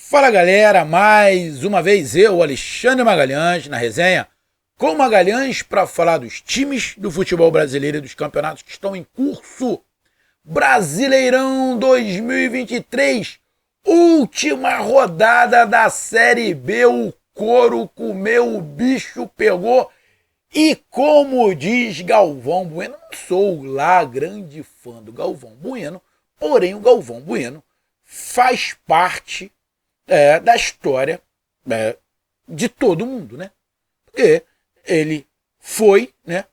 Fala galera, mais uma vez eu, Alexandre Magalhães, na resenha com Magalhães para falar dos times do futebol brasileiro e dos campeonatos que estão em curso. Brasileirão 2023, última rodada da Série B, o couro comeu, o bicho pegou. E como diz Galvão Bueno, não sou lá grande fã do Galvão Bueno, porém o Galvão Bueno faz parte da história de todo mundo, né? Porque ele foi, né?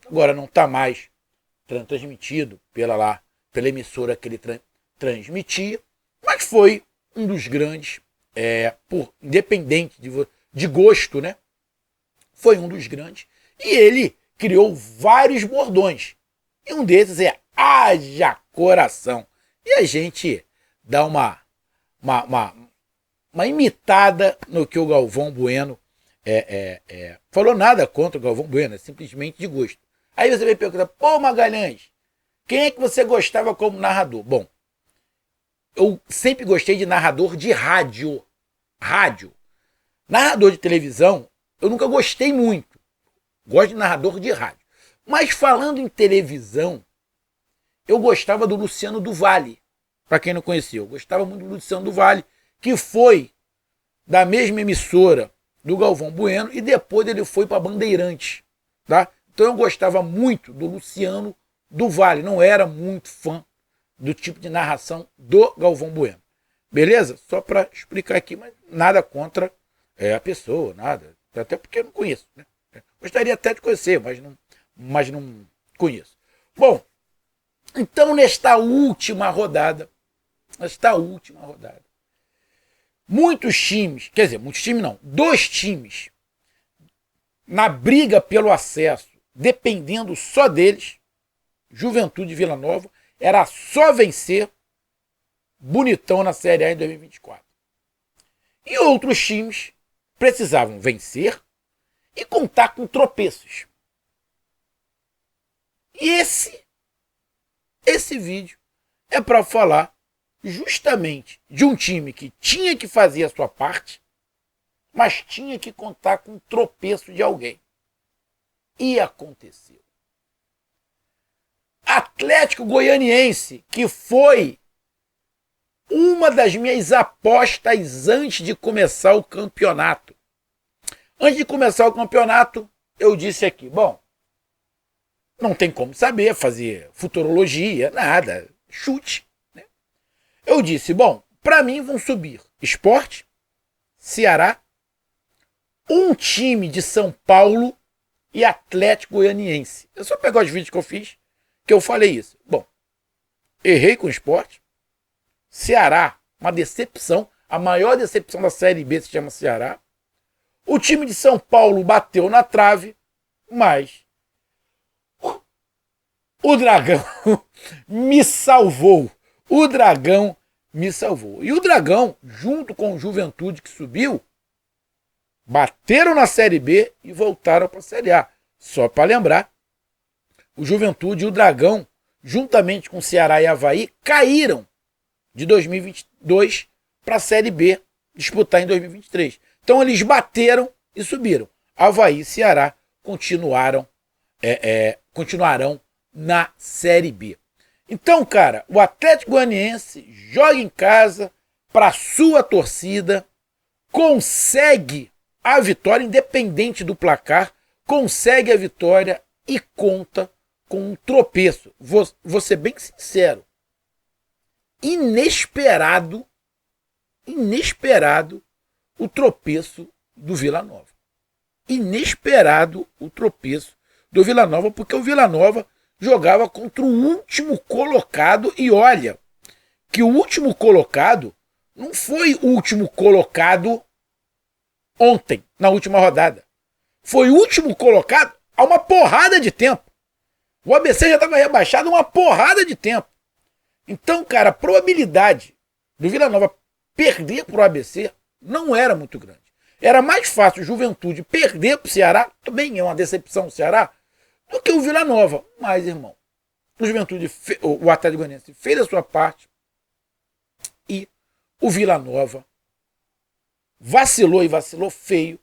Agora não está mais transmitido pela emissora que ele transmitia, mas foi um dos grandes, independente de gosto, né? Foi um dos grandes. E ele criou vários bordões. E um desses é haja coração. E a gente dá uma imitada no que o Galvão Bueno falou. Nada contra o Galvão Bueno, é simplesmente de gosto. Aí você vai perguntar, pô Magalhães, quem é que você gostava como narrador? Bom, eu sempre gostei de narrador de rádio. Narrador de televisão, eu nunca gostei muito. Gosto de narrador de rádio. Mas falando em televisão, eu gostava do Luciano do Vale. Para quem não conhecia, eu gostava muito do Luciano do Vale, que foi da mesma emissora do Galvão Bueno e depois ele foi para Bandeirantes, tá? Então eu gostava muito do Luciano do Vale, não era muito fã do tipo de narração do Galvão Bueno. Beleza? Só para explicar aqui, mas nada contra a pessoa, nada. Até porque eu não conheço, né? Gostaria até de conhecer, mas não conheço. Bom, então nesta última rodada, muitos times não, 2 times na briga pelo acesso, dependendo só deles, Juventude e Vila Nova, era só vencer bonitão na Série A em 2024. E outros times precisavam vencer e contar com tropeços. E esse vídeo é para falar justamente de um time que tinha que fazer a sua parte, mas tinha que contar com o tropeço de alguém. E aconteceu. Atlético Goianiense, que foi uma das minhas apostas antes de começar o campeonato. Antes de começar o campeonato, eu disse aqui, bom, não tem como saber fazer futurologia, nada, chute. Eu disse, bom, para mim vão subir Sport, Ceará, um time de São Paulo e Atlético Goianiense. É só pegar os vídeos que eu fiz, que eu falei isso. Bom, errei com o Sport. Ceará, uma decepção. A maior decepção da Série B se chama Ceará. O time de São Paulo bateu na trave, mas o Dragão me salvou. E o Dragão, junto com o Juventude que subiu, bateram na Série B e voltaram para a Série A. Só para lembrar, o Juventude e o Dragão, juntamente com o Ceará e Avaí, caíram de 2022 para a Série B, disputar em 2023. Então eles bateram e subiram. Avaí e Ceará continuarão na Série B. Então, cara, o Atlético Goianiense joga em casa para sua torcida, consegue a vitória, independente do placar, consegue a vitória e conta com um tropeço. Vou ser bem sincero. Inesperado o tropeço do Vila Nova. Inesperado o tropeço do Vila Nova, porque o Vila Nova jogava contra o último colocado, e olha, que o último colocado não foi o último colocado ontem, na última rodada. Foi o último colocado há uma porrada de tempo. O ABC já estava rebaixado há uma porrada de tempo. Então, cara, a probabilidade do Vila Nova perder para o ABC não era muito grande. Era mais fácil o Juventude perder para o Ceará, também é uma decepção o Ceará, do que o Vila Nova. Mas, irmão, o Juventude, o Atlético Goianiense fez a sua parte e o Vila Nova vacilou e vacilou feio.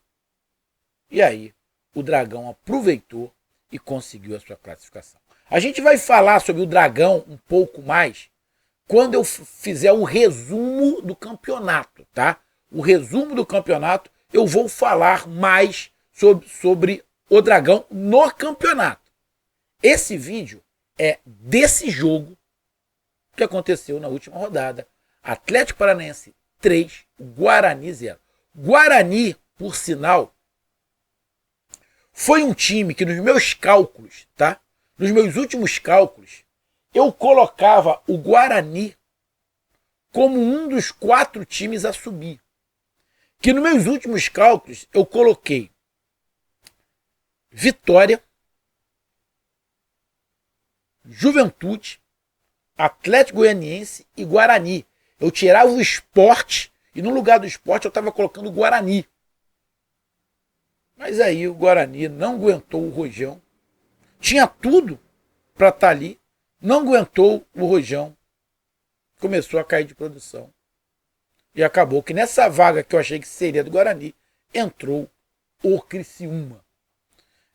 E aí o Dragão aproveitou e conseguiu a sua classificação. A gente vai falar sobre o Dragão um pouco mais quando eu fizer o resumo do campeonato, tá? O resumo do campeonato, eu vou falar mais sobre o Dragão no campeonato. Esse vídeo é desse jogo que aconteceu na última rodada. Atlético Paranaense 3, Guarani 0. Guarani, por sinal, foi um time que nos meus cálculos, tá? Nos meus últimos cálculos, eu colocava o Guarani como um dos 4 times a subir. Que nos meus últimos cálculos eu coloquei Vitória, Juventude, Atlético Goianiense e Guarani. Eu tirava o Sport e no lugar do Sport eu estava colocando o Guarani. Mas aí o Guarani não aguentou o Rojão. Tinha tudo para estar ali. Não aguentou o Rojão. Começou a cair de produção. E acabou que nessa vaga que eu achei que seria do Guarani, entrou o Criciúma.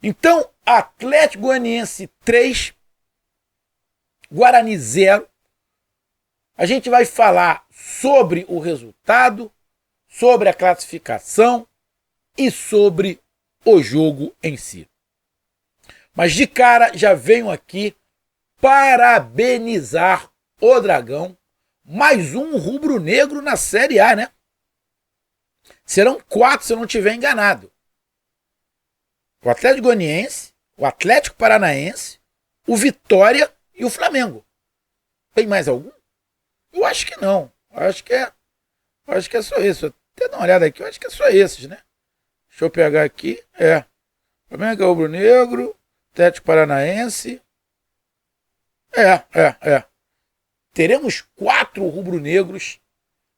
Então, Atlético Goianiense 3, Guarani 0. A gente vai falar sobre o resultado, sobre a classificação e sobre o jogo em si. Mas de cara já venho aqui parabenizar o Dragão. Mais um rubro-negro na Série A, né? Serão 4 se eu não estiver enganado. O Atlético Goianiense, o Atlético Paranaense, o Vitória e o Flamengo. Tem mais algum? Eu acho que não. Eu acho que é só isso. Até dar uma olhada aqui, eu acho que é só esses, né? Deixa eu pegar aqui. Flamengo é rubro-negro, Atlético Paranaense. Teremos 4 rubro-negros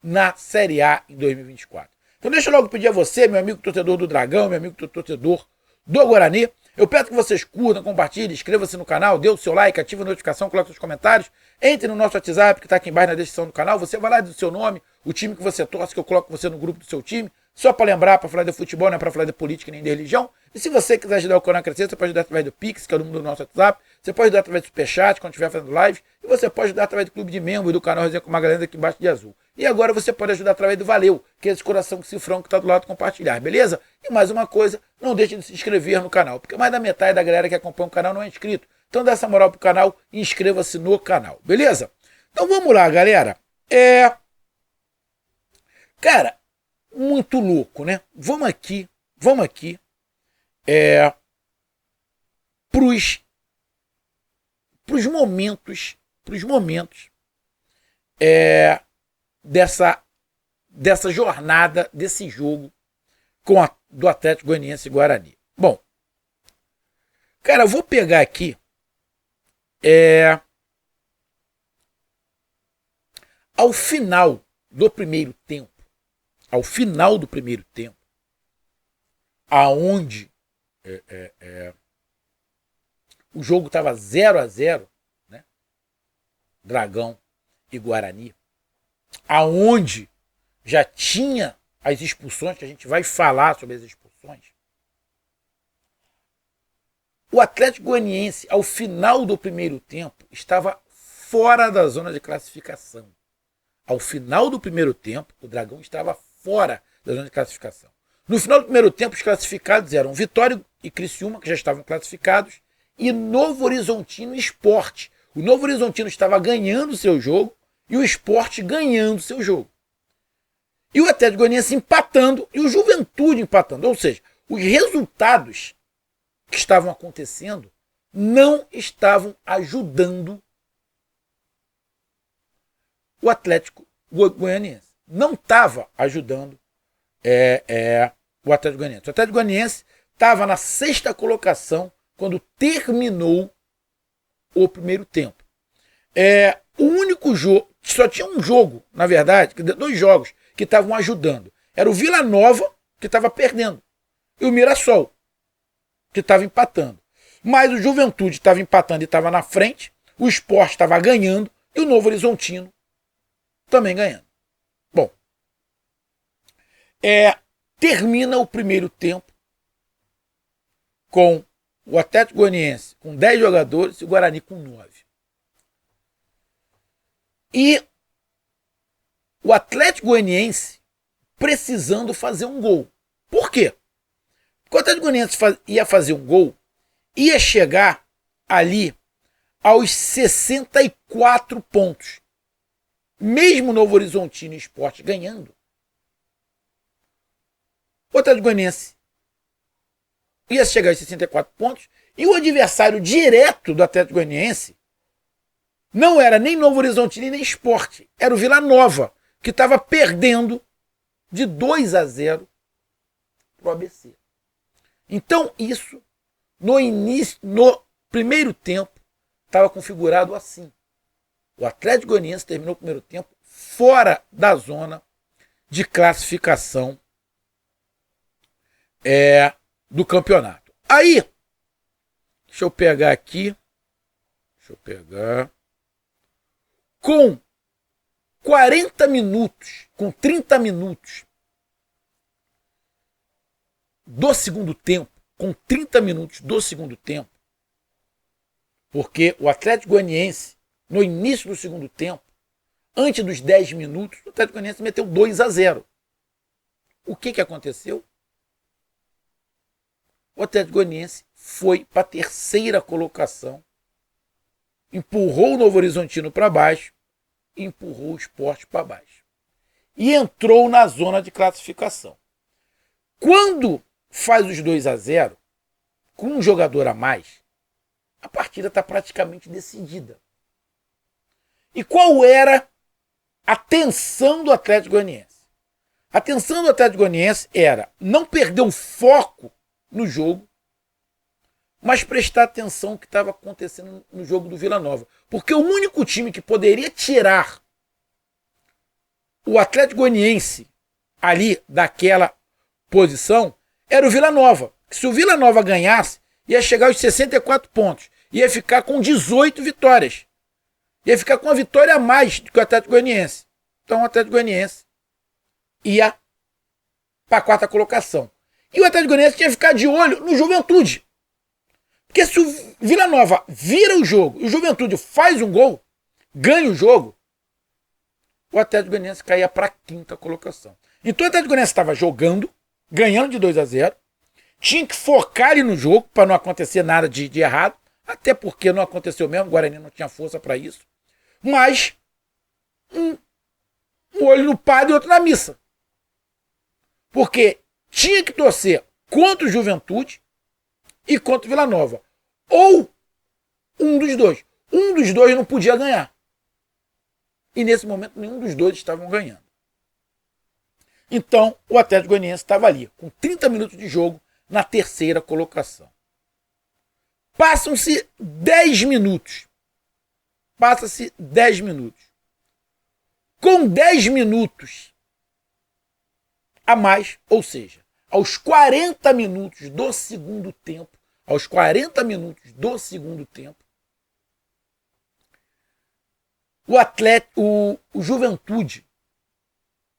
na Série A em 2024. Então deixa eu logo pedir a você, meu amigo torcedor do Dragão, meu amigo torcedor do Guarani, eu peço que vocês curtam, compartilhem, inscrevam-se no canal, dê o seu like, ative a notificação, coloque seus comentários, entre no nosso WhatsApp que está aqui embaixo na descrição do canal, você vai lá dizer o seu nome, o time que você torce, que eu coloco você no grupo do seu time, só para lembrar, para falar de futebol, não é para falar de política nem de religião. E se você quiser ajudar o canal a crescer, você pode ajudar através do Pix, que é o número do nosso WhatsApp, você pode ajudar através do Superchat, quando estiver fazendo live, e você pode ajudar através do clube de membros do canal Resenha com Magalhães aqui embaixo de azul. E agora você pode ajudar através do Valeu, que é esse coração cifrão que está do lado, compartilhar, beleza? E mais uma coisa, não deixe de se inscrever no canal, porque mais da metade da galera que acompanha o canal não é inscrito. Então dá essa moral pro canal e inscreva-se no canal, beleza? Então vamos lá, galera. Cara, muito louco, né? Vamos aqui pros momentos dessa jornada, desse jogo do Atlético Goianiense e Guarani. Bom, cara, eu vou pegar aqui ao final do primeiro tempo, aonde o jogo estava 0-0, né? Dragão e Guarani, aonde já tinha as expulsões, que a gente vai falar sobre as expulsões. O Atlético Goianiense, ao final do primeiro tempo, estava fora da zona de classificação. Ao final do primeiro tempo, o Dragão estava fora da zona de classificação. No final do primeiro tempo, os classificados eram Vitória e Criciúma, que já estavam classificados, e Novo Horizontino e Sport. O Novo Horizontino estava ganhando seu jogo e o Sport ganhando seu jogo. E o Atlético Goianiense empatando e o Juventude empatando. Ou seja, os resultados que estavam acontecendo não estavam ajudando o Atlético Goianiense. Não estava ajudando o Atlético Goianiense. O Atlético Goianiense estava na 6ª colocação quando terminou o primeiro tempo. O único jogo, só tinha um jogo, na verdade, 2 jogos que estavam ajudando. Era o Vila Nova, que estava perdendo, e o Mirassol, que estava empatando. Mas o Juventude estava empatando e estava na frente, o Sport estava ganhando e o Novo Horizontino também ganhando. Bom, termina o primeiro tempo com o Atlético Goianiense com 10 jogadores e o Guarani com 9. E o Atlético Goianiense precisando fazer um gol. Por quê? Porque o Atlético Goianiense ia fazer um gol, ia chegar ali aos 64 pontos. Mesmo Novo Horizontino e Sport ganhando, o Atlético Goianiense ia chegar aos 64 pontos e o adversário direto do Atlético Goianiense não era nem Novo Horizontino nem Sport, era o Vila Nova, que estava perdendo de 2-0 para o ABC. Então isso, no primeiro tempo, estava configurado assim. O Atlético Goianiense terminou o primeiro tempo fora da zona de classificação do campeonato. Aí, deixa eu pegar aqui. Com 40 minutos, com 30 minutos do segundo tempo, porque o Atlético Goianiense, no início do segundo tempo, antes dos 10 minutos, o Atlético Goianiense meteu 2-0. O que aconteceu? O Atlético Goianiense foi para a terceira colocação, empurrou o Novo Horizontino para baixo e empurrou o Sport para baixo. E entrou na zona de classificação. Quando faz os 2-0, com um jogador a mais, a partida está praticamente decidida. E qual era a tensão do Atlético Goianiense? A tensão do Atlético Goianiense era não perder o foco no jogo, mas prestar atenção no que estava acontecendo no jogo do Vila Nova. Porque o único time que poderia tirar o Atlético Goianiense ali daquela posição era o Vila Nova. Se o Vila Nova ganhasse, ia chegar aos 64 pontos. Ia ficar com 18 vitórias. Ia ficar com uma vitória a mais do que o Atlético Goianiense. Então o Atlético Goianiense ia para a quarta colocação. E o Atlético Goianiense tinha que ficar de olho no Juventude. Porque se o Vila Nova vira o jogo e o Juventude faz um gol, ganha o jogo, o Atlético Goianiense caía para a quinta colocação. Então o Atlético Goianiense estava jogando, ganhando de 2-0, tinha que focar ali no jogo para não acontecer nada de errado, até porque não aconteceu mesmo, o Guarani não tinha força para isso, mas um olho no padre e outro na missa. Porque tinha que torcer contra o Juventude e contra o Vila Nova. Ou um dos dois. Um dos dois não podia ganhar. E nesse momento nenhum dos dois estavam ganhando. Então o Atlético Goianiense estava ali, com 30 minutos de jogo, na terceira colocação. Passam-se 10 minutos. Passa-se 10 minutos. Com 10 minutos a mais, ou seja, aos 40 minutos do segundo tempo, o Juventude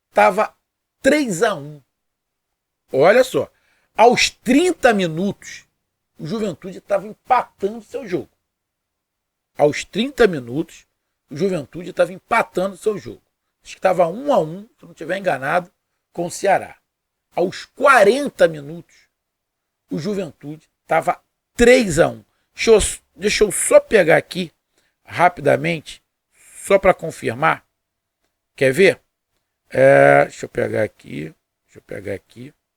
estava 3-1. Olha só, aos 30 minutos, o Juventude estava empatando seu jogo. Aos 30 minutos, o Juventude estava empatando seu jogo. Acho que estava 1-1, se não estiver enganado, com o Ceará. Aos 40 minutos, o Juventude estava 3-1. Deixa eu só pegar aqui, rapidamente, só para confirmar. Quer ver? Deixa eu pegar aqui,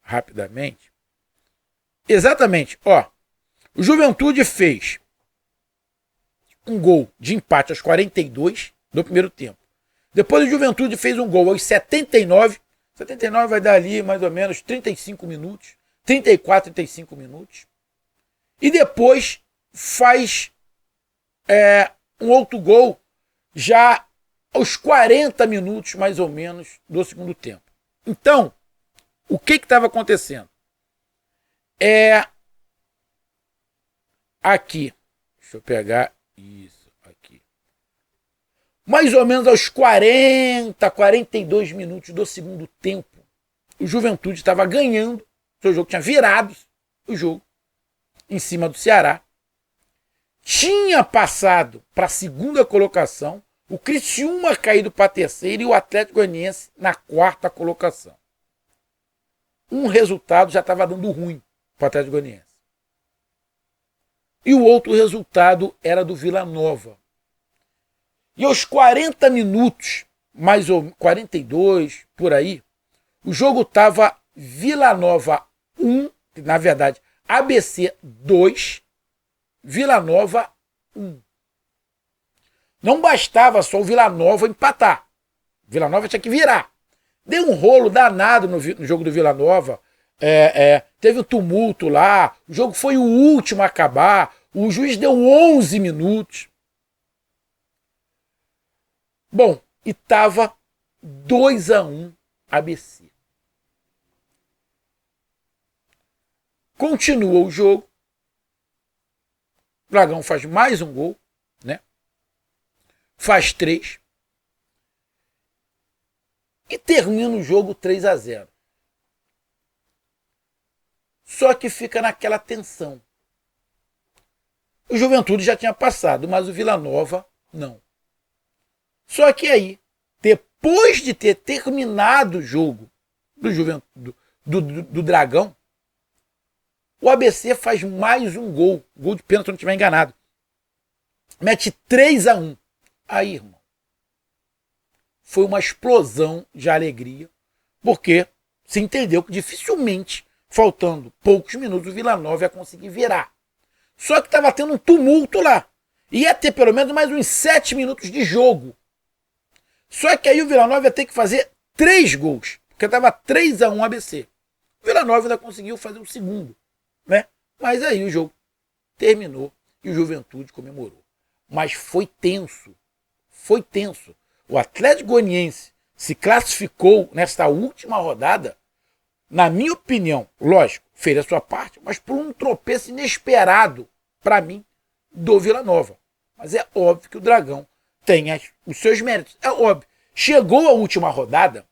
rapidamente. Exatamente, ó. O Juventude fez um gol de empate aos 42 do primeiro tempo. Depois o Juventude fez um gol aos 79. 79 vai dar ali mais ou menos 35 minutos. 34, 35 minutos. E depois faz um outro gol já aos 40 minutos mais ou menos do segundo tempo. Então, o que estava acontecendo? Aqui. Deixa eu pegar isso aqui. Mais ou menos aos 40, 42 minutos do segundo tempo, o Juventude estava ganhando, seu jogo tinha virado o jogo em cima do Ceará. Tinha passado para a segunda colocação, o Criciúma caído para a terceira e o Atlético Goianiense na quarta colocação. Um resultado já estava dando ruim para o Atlético Goianiense. E o outro resultado era do Vila Nova. E aos 40 minutos, mais ou 42, por aí, o jogo estava Vila Nova 1, na verdade, ABC 2, Vila Nova 1. Não bastava só o Vila Nova empatar. Vila Nova tinha que virar. Deu um rolo danado no jogo do Vila Nova. Teve um tumulto lá. O jogo foi o último a acabar. O juiz deu 11 minutos. Bom, e estava 2-1 ABC. Continua o jogo. O Dragão faz mais um gol, né? Faz 3. E termina o jogo 3-0. Só que fica naquela tensão. O Juventude já tinha passado, mas o Vila Nova não. Só que aí, depois de ter terminado o jogo do Dragão, o ABC faz mais um gol. Gol de pênalti, se eu não estiver enganado. Mete 3-1. Aí, irmão, foi uma explosão de alegria, porque se entendeu que dificilmente, faltando poucos minutos, o Vila Nova ia conseguir virar. Só que estava tendo um tumulto lá. Ia ter pelo menos mais uns 7 minutos de jogo. Só que aí o Vila Nova ia ter que fazer 3 gols, porque estava 3-1 ABC. O Vila Nova ainda conseguiu fazer o segundo, né? Mas aí o jogo terminou e o Juventude comemorou. Mas foi tenso. Foi tenso. O Atlético Goianiense se classificou nesta última rodada, na minha opinião, lógico, fez a sua parte, mas por um tropeço inesperado, para mim, do Vila Nova. Mas é óbvio que o Dragão tem os seus méritos. É óbvio. Chegou à última rodada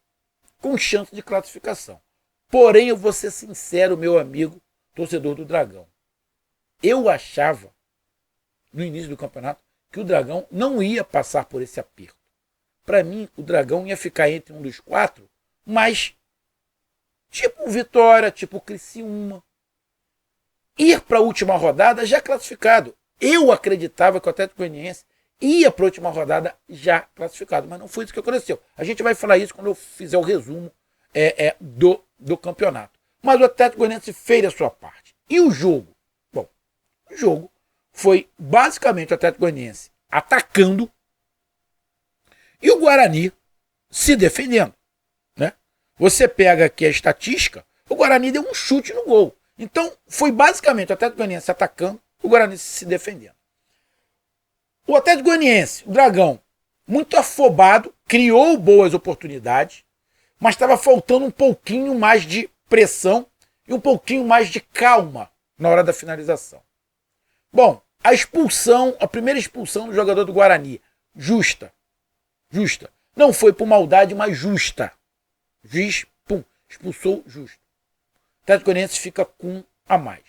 com chance de classificação. Porém, eu vou ser sincero, meu amigo, torcedor do Dragão. Eu achava, no início do campeonato, que o Dragão não ia passar por esse aperto. Para mim, o Dragão ia ficar entre um dos 4, mas tipo o Vitória, tipo o Criciúma. Ir para a última rodada já classificado. Eu acreditava que o Atlético Goianiense ia para a última rodada já classificado, mas não foi isso que aconteceu. A gente vai falar isso quando eu fizer o resumo do campeonato. Mas o Atlético Goianiense fez a sua parte. E o jogo? Bom, o jogo foi basicamente o Atlético Goianiense atacando e o Guarani se defendendo, né? Você pega aqui a estatística, o Guarani deu um chute no gol. Então, foi basicamente o Atlético Goianiense atacando, o Guarani se defendendo. O Atlético Goianiense, o Dragão, muito afobado, criou boas oportunidades, mas estava faltando um pouquinho mais de pressão e um pouquinho mais de calma na hora da finalização. Bom, a primeira expulsão do jogador do Guarani, justa. Não foi por maldade, mas justa. O juiz, expulsou justo. O Atlético Goianiense fica com a mais.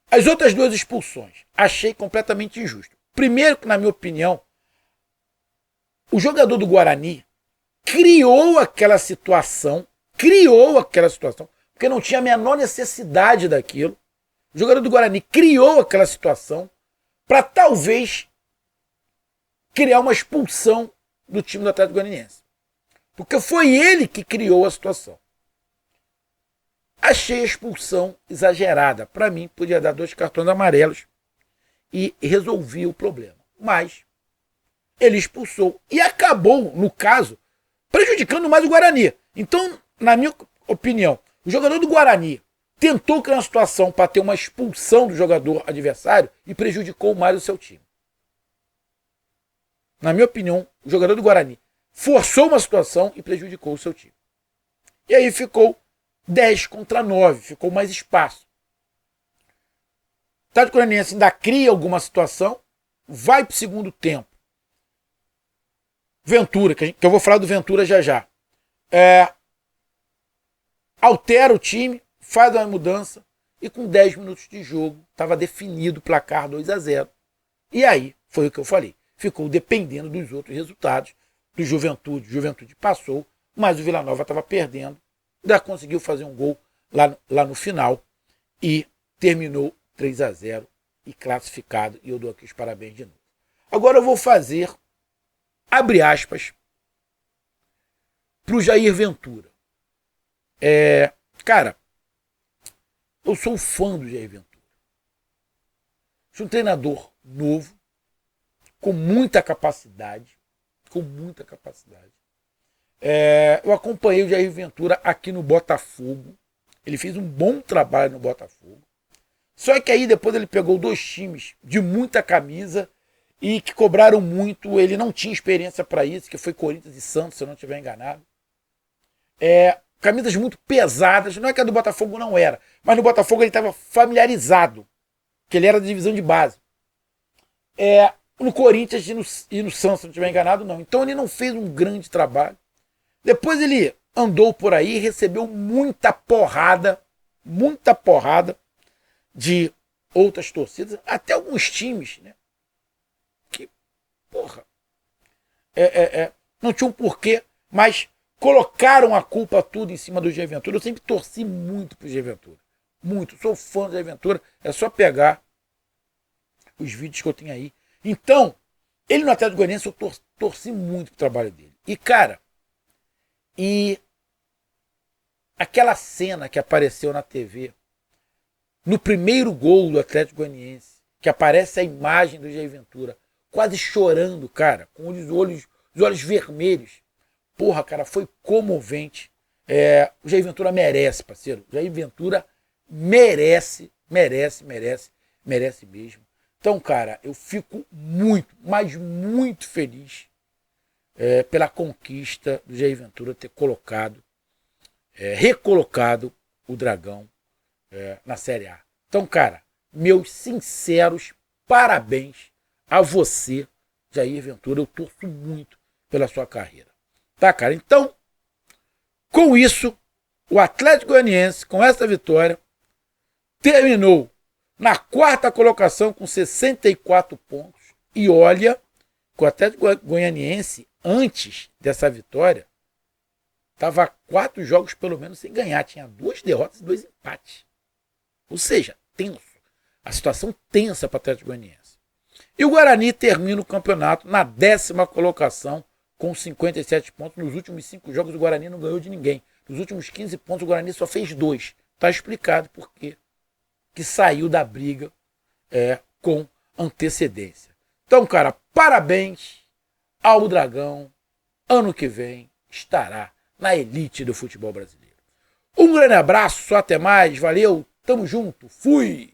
As outras 2 expulsões, achei completamente injusto. Primeiro, que na minha opinião, o jogador do Guarani criou aquela situação, porque não tinha a menor necessidade daquilo. O jogador do Guarani criou aquela situação para talvez criar uma expulsão do time do Atlético Goianiense. Porque foi ele que criou a situação. Achei a expulsão exagerada. Para mim, podia dar 2 cartões amarelos e resolvia o problema. Mas ele expulsou e acabou, no caso, prejudicando mais o Guarani. Então, na minha opinião, o jogador do Guarani tentou criar uma situação para ter uma expulsão do jogador adversário e prejudicou mais o seu time. Na minha opinião, o jogador do Guarani forçou uma situação e prejudicou o seu time. E aí ficou 10-9, ficou mais espaço. O Atlético Goianiense ainda cria alguma situação, vai para o segundo tempo. Ventura, que eu vou falar do Ventura já. altera o time, faz uma mudança e com 10 minutos de jogo estava definido o placar 2-0. E aí, foi o que eu falei, ficou dependendo dos outros resultados do Juventude. O Juventude passou, mas o Vila Nova estava perdendo, ainda conseguiu fazer um gol lá no final e terminou 3-0 e classificado. E eu dou aqui os parabéns de novo. Agora eu vou fazer, abre aspas, para o Jair Ventura. Cara, eu sou fã do Jair Ventura. Sou um treinador novo, com muita capacidade. Eu acompanhei o Jair Ventura aqui no Botafogo. Ele fez um bom trabalho no Botafogo. Só que aí depois ele pegou 2 times de muita camisa e que cobraram muito. Ele não tinha experiência para isso, que foi Corinthians e Santos, se eu não estiver enganado. Camisas muito pesadas. Não é que a do Botafogo não era, mas no Botafogo ele estava familiarizado, que ele era da divisão de base. No Corinthians e no Santos, se não estiver enganado, não. Então ele não fez um grande trabalho. Depois ele andou por aí e recebeu muita porrada de outras torcidas, até alguns times, né? Que, porra, não tinha um porquê, mas colocaram a culpa tudo em cima do Jair Ventura. Eu sempre torci muito pro Jair Ventura. Muito. Sou fã do Jair Ventura. É só pegar os vídeos que eu tenho aí. Então, ele no Atlético Goianiense eu torci muito pro trabalho dele. E, cara, aquela cena que apareceu na TV, no primeiro gol do Atlético Goianiense, que aparece a imagem do Jair Ventura, quase chorando, cara, com os olhos vermelhos. Porra, cara, foi comovente. O Jair Ventura merece, parceiro. O Jair Ventura merece mesmo. Então, cara, eu fico muito, mas muito feliz pela conquista do Jair Ventura ter recolocado o Dragão na Série A. Então, cara, meus sinceros parabéns a você, Jair Ventura. Eu torço muito pela sua carreira. Tá, cara? Então, com isso, o Atlético Goianiense, com essa vitória, terminou na 4ª colocação com 64 pontos. E olha que o Atlético Goianiense, antes dessa vitória, estava 4 jogos pelo menos sem ganhar. Tinha 2 derrotas e 2 empates. Ou seja, tenso. A situação tensa para o Atlético Goianiense. E o Guarani termina o campeonato na 10ª colocação com 57 pontos. Nos últimos 5 jogos o Guarani não ganhou de ninguém. Nos últimos 15 pontos o Guarani só fez 2. Está explicado por quê que saiu da briga com antecedência. Então, cara, parabéns ao Dragão. Ano que vem estará na elite do futebol brasileiro. Um grande abraço, até mais, valeu, tamo junto, fui!